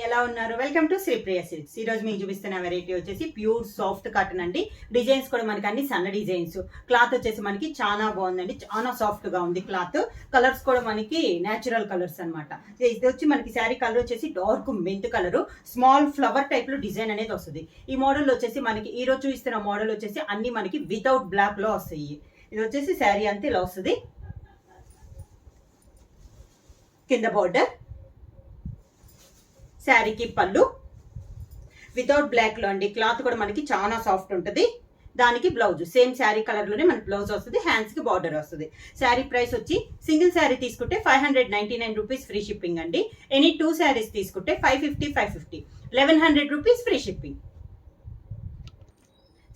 ఎలా ఉన్నారు? Welcome to Sripriya silks. ఈ రోజు మీకు చూపిస్తున్న వెరైటీ వచ్చేసి ప్యూర్ సాఫ్ట్ కాటన్ అండి. డిజైన్స్ కూడా మనకి అన్ని సన్న డిజైన్స్. క్లాత్ వచ్చేసి మనకి చాలా బాగుందండి, చాలా సాఫ్ట్ గా ఉంది క్లాత్. కలర్స్ కూడా మనకి నేచురల్ కలర్స్ అనమాట. ఇది వచ్చి మనకి శారీ కలర్ వచ్చేసి dark mint colour, small flower type లో డిజైన్ అనేది వస్తుంది. ఈ మోడల్ వచ్చేసి మనకి ఈ రోజు చూపిస్తున్న మోడల్ వచ్చేసి అన్ని మనకి వితౌట్ బ్లాక్ లో వస్తాయి. ఇది వచ్చేసి శారీ అంతా ఇలా వస్తుంది. కింద బార్డర్, శారీకి పళ్ళు వితౌట్ బ్లాక్ లో అండి. క్లాత్ కూడా మనకి చాలా సాఫ్ట్ ఉంటుంది. దానికి బ్లౌజ్ సేమ్ శారీ కలర్ లోనే మనకి బ్లౌజ్ వస్తుంది. హ్యాండ్స్ కి బార్డర్ వస్తుంది. శారీ ప్రైస్ వచ్చి సింగిల్ శారీ తీసుకుంటే 599 రూపీస్ ఫ్రీ షిప్పింగ్ అండి. ఎనీ 2 శారీస్ తీసుకుంటే 550 1100 rupees free shipping.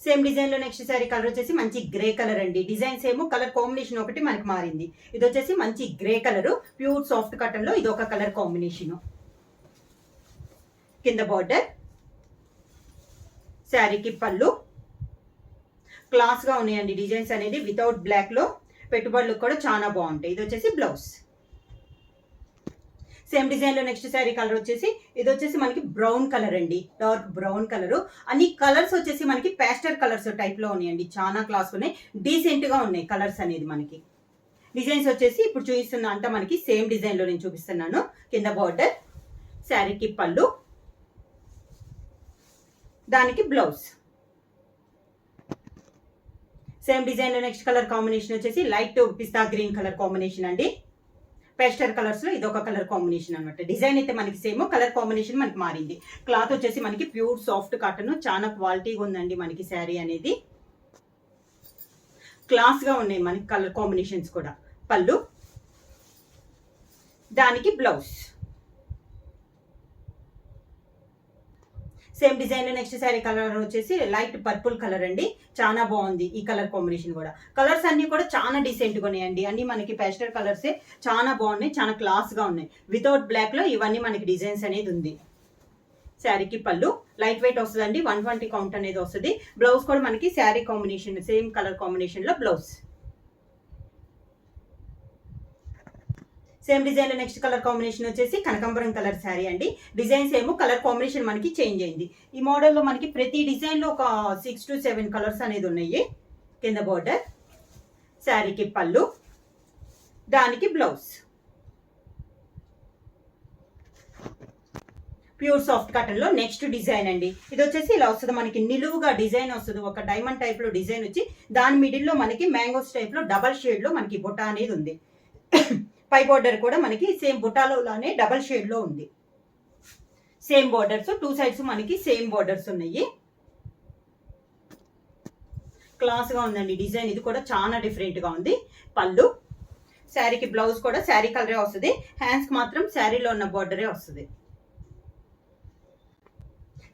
Same design లో నెక్స్ట్ శారీ కలర్ వచ్చేసి మంచి గ్రే కలర్ అండి. డిజైన్స్ ఏమో కలర్ కాంబినేషన్ ఒకటి మనకి మారింది. ఇది వచ్చేసి మంచి grey colour, pure soft cotton లో ఇది ఒక కలర్ కాంబినేషన్. కింద బార్డర్, శారీకి పళ్ళు క్లాస్ గా ఉన్నాయండి. డిజైన్స్ అనేది వితౌట్ బ్లాక్ లో, పెట్టుబడులు కూడా చాలా బాగుంటాయి. ఇది వచ్చేసి బ్లౌజ్. సేమ్ డిజైన్ లో నెక్స్ట్ శారీ కలర్ వచ్చేసి ఇది వచ్చేసి మనకి బ్రౌన్ కలర్ అండి, డార్క్ బ్రౌన్ కలర్. అన్ని కలర్స్ వచ్చేసి మనకి పేస్టల్ కలర్స్ టైప్ లో ఉన్నాయండి. చాలా క్లాస్ ఉన్నాయి, డీసెంట్ గా ఉన్నాయి కలర్స్ అనేది మనకి. డిజైన్స్ వచ్చేసి ఇప్పుడు చూపిస్తున్నా అంట మనకి సేమ్ డిజైన్ లో నేను చూపిస్తున్నాను. కింద బార్డర్, శారీకి పళ్ళు, దానికి బ్లౌజ్. సేమ్ డిజైన్ లో నెక్స్ట్ కలర్ కాంబినేషన్ వచ్చేసి లైట్ పిస్తా గ్రీన్ కలర్ కాంబినేషన్ అండి. పేస్టల్ కలర్స్ లో ఇదొక కలర్ కాంబినేషన్ అనమాట. డిజైన్ అయితే మనకి సేమ్, కలర్ కాంబినేషన్ మనకి మారింది. క్లాత్ వచ్చేసి మనకి ప్యూర్ సాఫ్ట్ కాటన్, చాలా క్వాలిటీగా ఉందండి మనకి శారీ అనేది. క్లాస్ గా ఉన్నాయి మనకి కలర్ కాంబినేషన్స్ కూడా. పళ్ళు, దానికి బ్లౌజ్. సేమ్ డిజైన్ లో నెక్స్ట్ శారీ కలర్ వచ్చేసి లైట్ పర్పుల్ కలర్ అండి. చాలా బాగుంది ఈ కలర్ కాంబినేషన్ కూడా. కలర్స్ అన్ని కూడా చాలా డీసెంట్ గా ఉన్నాయండి. అన్ని మనకి పేస్టల్ కలర్సే చాలా బాగున్నాయి, చాలా క్లాస్ గా ఉన్నాయి. వితౌట్ బ్లాక్ లో ఇవన్నీ మనకి డిజైన్స్ అనేది ఉంది. శారీకి పళ్ళు లైట్ వెయిట్ వస్తుందండి, 120 కౌంట్ అనేది వస్తుంది. బ్లౌజ్ కూడా మనకి sari combination same colour combination లో బ్లౌజ్. సేమ్ డిజైన్ లో నెక్స్ట్ కలర్ కాంబినేషన్ వచ్చేసి కనకాంబరం కలర్ శారీ అండి. డిజైన్స్ ఏమో కలర్ కాంబినేషన్ మనకి చేంజ్ అయింది. ఈ మోడల్లో మనకి ప్రతి డిజైన్ లో ఒక 6 to 7 కలర్స్ అనేది ఉన్నాయి. కింద బార్డర్, శారీకి పళ్ళు, దానికి బ్లౌజ్. ప్యూర్ సాఫ్ట్ కాటన్ లో నెక్స్ట్ డిజైన్ అండి. ఇది వచ్చేసి ఇలా వస్తుంది మనకి, నిలువుగా డిజైన్ వస్తుంది. ఒక డైమండ్ టైప్ లో డిజైన్ వచ్చి దాని మిడిల్ లో మనకి మ్యాంగోస్ టైప్ లో డబల్ షేడ్ లో మనకి బుట్ట అనేది ఉంది. పై బోర్డర్ కూడా మనకి సేమ్ బుటాలోనే డబల్ షేడ్ లో ఉంది. సేమ్ బోర్డర్స్, 2 సైడ్స్ మనకి సేమ్ బోర్డర్స్ ఉన్నాయి. క్లాస్ గా ఉందండి డిజైన్. ఇది కూడా చాలా డిఫరెంట్ గా ఉంది. పళ్ళు, శారీకి బ్లౌజ్ కూడా శారీ కలరే వస్తుంది. హ్యాండ్స్ కి మాత్రం శారీలో ఉన్న బోర్డరే వస్తుంది.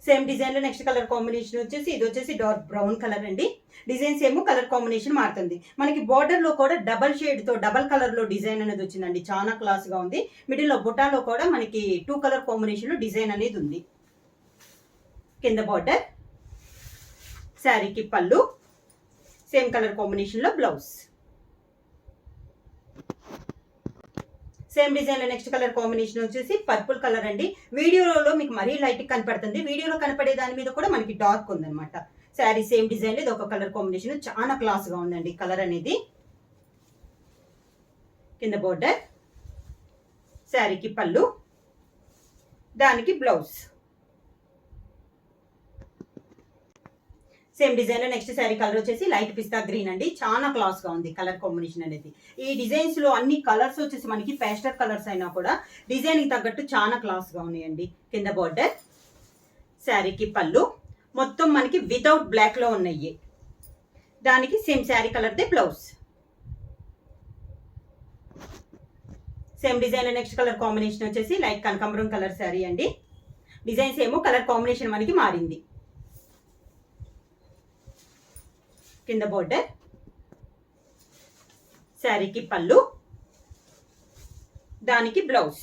సేమ్ డిజైన్ లో నెక్స్ట్ కలర్ కాంబినేషన్ వచ్చేసి ఇది వచ్చేసి డార్క్ బ్రౌన్ కలర్ అండి. డిజైన్స్ ఏమో కలర్ కాంబినేషన్ మారుతుంది. మనకి బోర్డర్ లో కూడా డబల్ షేడ్ తో డబల్ కలర్ లో డిజైన్ అనేది వచ్చిందండి. చాలా క్లాస్ గా ఉంది. మిడిల్ లో బుటాలో కూడా మనకి 2 కలర్ కాంబినేషన్ లో డిజైన్ అనేది ఉంది. కింద బార్డర్, శారీకి పళ్ళు, సేమ్ కలర్ కాంబినేషన్ లో బ్లౌజ్. సేమ్ డిజైన్ లో నెక్స్ట్ కలర్ కాంబినేషన్ వచ్చేసి పర్పుల్ కలర్ అండి. వీడియోలో మీకు మరీ లైట్ కనపడుతుంది, వీడియోలో కనపడే దాని మీద కూడా మనకి డార్క్ ఉందన్నమాట. శారీ సేమ్ డిజైన్ లో ఇది ఒక కలర్ కాంబినేషన్, చాలా క్లాస్ గా ఉందండి కలర్ అనేది. కింద బోర్డర్, శారీకి పళ్ళు, దానికి బ్లౌజ్. సేమ్ డిజైన్ లో నెక్స్ట్ శారీ కలర్ వచ్చేసి లైట్ పిస్తా గ్రీన్ అండి. చాలా క్లాస్ గా ఉంది కలర్ కాంబినేషన్ అనేది. ఈ డిజైన్స్ లో అన్ని కలర్స్ వచ్చేసి మనకి పేస్టల్ కలర్స్ అయినా కూడా డిజైన్ కి తగ్గట్టు చాలా క్లాస్ గా ఉన్నాయండి. కింద బార్డర్, శారీకి పళ్ళు మొత్తం మనకి వితౌట్ బ్లాక్ లో ఉన్నాయి. దానికి same sari colour they blouse. Same design లో నెక్స్ట్ కలర్ కాంబినేషన్ వచ్చేసి లైట్ కనకాంబరం కలర్ శారీ అండి. డిజైన్స్ ఏమో కలర్ కాంబినేషన్ మనకి మారింది. కింద బోర్డర్, శారీకి పళ్ళు, దానికి బ్లౌజ్.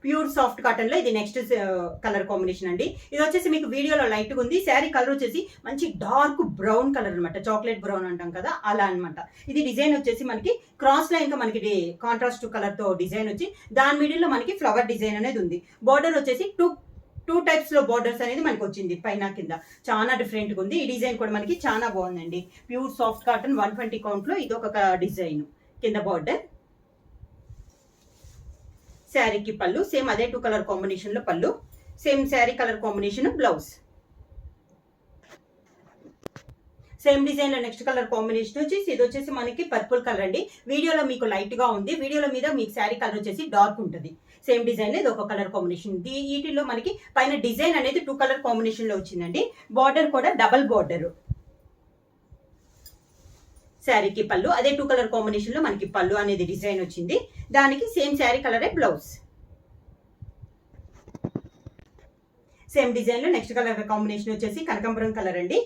ప్యూర్ సాఫ్ట్ కాటన్ లో ఇది నెక్స్ట్ కలర్ కాంబినేషన్ అండి. ఇది వచ్చేసి మీకు వీడియోలో లైట్ గా ఉంది. శారీ కలర్ వచ్చేసి మంచి డార్క్ బ్రౌన్ కలర్ అనమాట, చాక్లెట్ బ్రౌన్ అంటాం కదా అలా అనమాట. ఇది డిజైన్ వచ్చేసి మనకి క్రాస్ లైన్ తో మనకి కాంట్రాస్ట్ కలర్ తో డిజైన్ వచ్చి దాని మిడిల్ లో మనకి ఫ్లవర్ డిజైన్ అనేది ఉంది. బార్డర్ వచ్చేసి టూ టైప్స్ లో బార్డర్స్ అనేది మనకి వచ్చింది, పైన కింద చాలా డిఫరెంట్ గా ఉంది. ఈ డిజైన్ కూడా మనకి చాలా బాగుందండి. ప్యూర్ సాఫ్ట్ కాటన్ 120 కౌంట్ లో ఇది ఒక డిజైన్. కింద బార్డర్, శారీకి పళ్ళు సేమ్ అదే 2 కలర్ కాంబినేషన్ లో పళ్ళు, same sari colour combination blouse. Same design లో నెక్స్ట్ కలర్ కాంబినేషన్ వచ్చేసి ఇది వచ్చేసి మనకి పర్పుల్ కలర్ అండి. వీడియోలో మీకు లైట్ గా ఉంది, వీడియోలో మీద మీకు శారీ కలర్ వచ్చేసి డార్క్ ఉంటుంది. సేమ్ డిజైన్ లో ఇది ఒక కలర్ కాంబినేషన్. వీటిలో మనకి పైన డిజైన్ అనేది 2 కలర్ కాంబినేషన్ లో వచ్చిందండి. బార్డర్ కూడా డబల్ బార్డర్. శారీకి పళ్ళు అదే 2 కలర్ కాంబినేషన్ లో మనకి పళ్ళు అనేది డిజైన్ వచ్చింది. దానికి సేమ్ శారీ కలరే బ్లౌజ్. సేమ్ డిజైన్ లో నెక్స్ట్ కలర్ కాంబినేషన్ వచ్చేసి కనకాంబరం కలర్ అండి.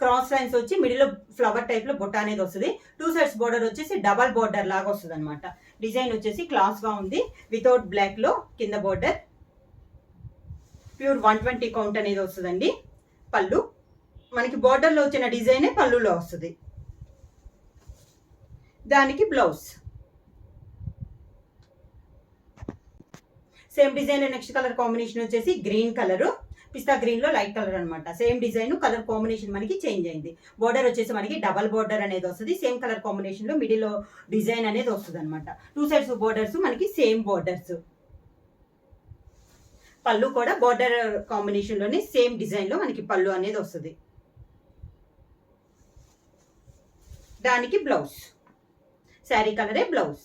క్రాస్ లైన్స్ వచ్చి మిడిల్ లో ఫ్లవర్ టైప్ లో బొట్ట అనేది వస్తుంది. 2 సైడ్స్ బోర్డర్ వచ్చేసి డబల్ బోర్డర్ లాగా వస్తుంది అనమాట. డిజైన్ వచ్చేసి క్లాస్ గా ఉంది. వితౌట్ బ్లాక్ లో కింద బోర్డర్, ప్యూర్ 120 కౌంట్ అనేది వస్తుందండి. పళ్ళు మనకి బోర్డర్ లో వచ్చిన డిజైనే పళ్ళులో వస్తుంది. దానికి బ్లౌజ్. సేమ్ డిజైన్ లో నెక్స్ట్ కలర్ కాంబినేషన్ వచ్చేసి గ్రీన్ కలర్, పిస్తా గ్రీన్ లో లైట్ కలర్ అనమాట. సేమ్ డిజైన్ కలర్ కాంబినేషన్ మనకి చేంజ్ అయింది. బోర్డర్ వచ్చేసి మనకి డబల్ బోర్డర్ అనేది వస్తుంది. సేమ్ కలర్ కాంబినేషన్ లో మిడిల్ లో డిజైన్ అనేది వస్తుంది అనమాట. 2 సైడ్స్ బోర్డర్స్ మనకి సేమ్ బోర్డర్స్. పళ్ళు కూడా బోర్డర్ కాంబినేషన్ లోనే సేమ్ డిజైన్ లో మనకి పళ్ళు అనేది వస్తుంది. దానికి బ్లౌజ్, శారీ కలరే బ్లౌజ్.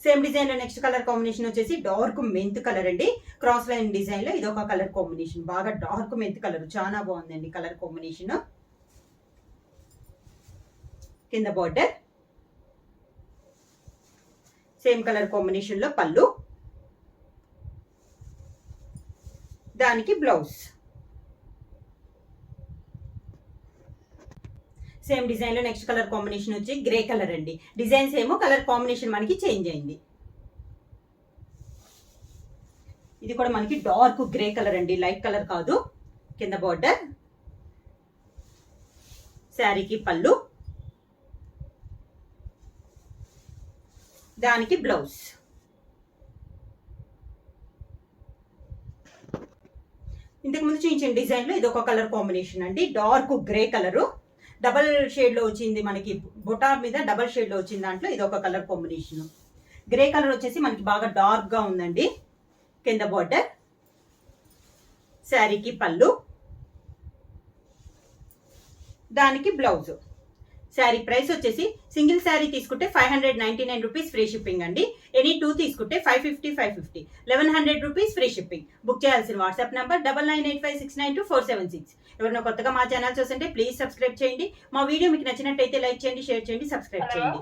సేమ్ డిజైన్ లో నెక్స్ట్ కలర్ కాంబినేషన్ వచ్చేసి డార్క్ మెంత్ కలర్ అండి. క్రాస్ లైన్ డిజైన్ లో ఇది ఒక కలర్ కాంబినేషన్. బాగా డార్క్ మెంత్ కలర్, చాలా బాగుందండి కలర్ కాంబినేషన్. కింద బార్డర్, సేమ్ కలర్ కాంబినేషన్ లో పళ్ళు, దానికి బ్లౌజ్. సేమ్ డిజైన్ లో నెక్స్ట్ కలర్ కాంబినేషన్ వచ్చి గ్రే కలర్ అండి. డిజైన్స్ ఏమో కలర్ కాంబినేషన్ మనకి చేంజ్ అయింది. ఇది కూడా మనకి డార్క్ గ్రే కలర్ అండి, లైట్ కలర్ కాదు. కింద బార్డర్, శారీకి పళ్ళు, దానికి బ్లౌజ్. ఇంతకు ముందు చూపించిన డిజైన్ లో ఇది ఒక కలర్ కాంబినేషన్ అండి. Dark grey colour, double shade లో వచ్చింది మనకి, బొటా మీద డబల్ షేడ్ లో వచ్చింది. దాంట్లో ఇది ఒక కలర్ కాంబినేషన్. గ్రే కలర్ వచ్చేసి మనకి బాగా డార్క్ గా ఉందండి. కింద బార్డర్, శారీకి పళ్ళు, దానికి బ్లౌజ్. శారీ ప్రైస్ వచ్చేసి సింగిల్ శారీ తీసుకుంటే 599 రూపీస్ ఫ్రీ షిప్పింగ్ అండి. ఎనీ 2 తీసుకుంటే 550 1100 రూపీస్ ఫ్రీ షిప్పింగ్. బుక్ చేయాల్సిన వాట్సాప్ నంబర్ 9985692476. ఎవరైనా కొత్తగా మా ఛానల్ చూస్తుంటే ప్లీజ్ సబ్స్క్రైబ్ చేయండి. మా వీడియో మీకు నచ్చినట్టయితే లైక్ చేయండి, షేర్ చేయండి, సబ్స్క్రైబ్ చేయండి.